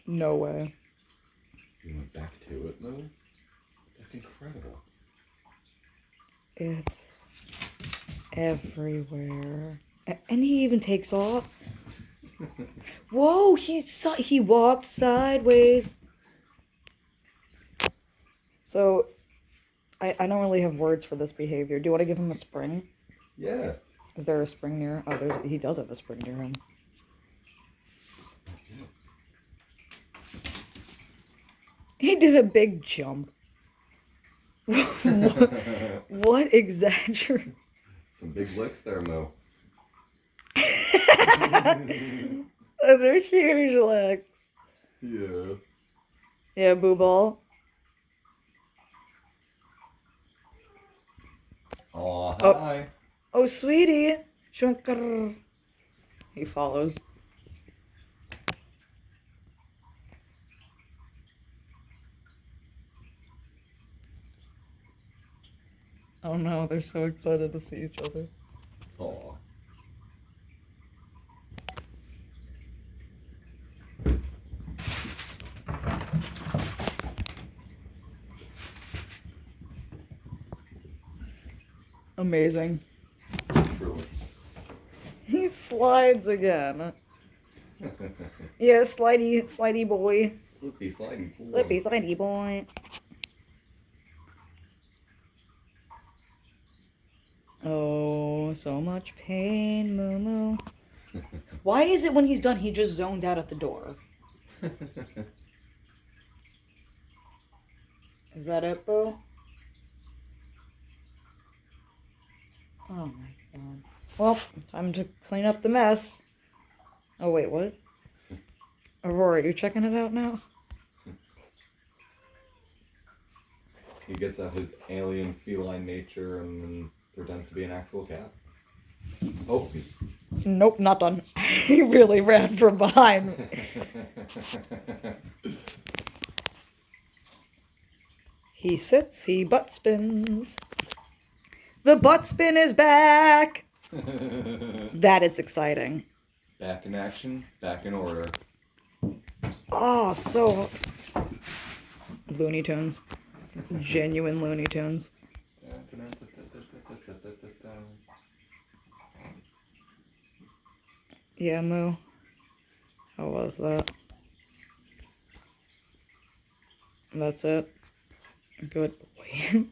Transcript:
No way. You went back to it, Moo? That's incredible. It's everywhere. And he even takes off. Whoa, he walked sideways. So, I don't really have words for this behavior. Do you want to give him a spring? Yeah. Is there a spring near? Oh, he does have a spring near him. He did a big jump. What exaggeration? Some big licks there, Moo. Those are huge legs. Yeah. Yeah, boo ball. Aw, hi. Oh, sweetie. Shankar. He follows. Oh no, they're so excited to see each other. Aw. Amazing. Truly. He slides again. Yeah, slidey boy. Slippy, slidey boy. Slippy, slidey boy. Oh, so much pain, Moo Moo. Why is it when he's done, he just zones out at the door? Is that it, Boo? Oh my god. Well, time to clean up the mess. Oh wait, what? Aurora, you checking it out now? He gets out his alien feline nature and then pretends to be an actual cat. Oh, he's... Nope, not done. He really ran from behind me. He sits, he butt spins. The butt spin is back! That is exciting. Back in action, back in order. Oh, so... Looney Tunes. Genuine Looney Tunes. Yeah, Moo. How was that? That's it. Good boy.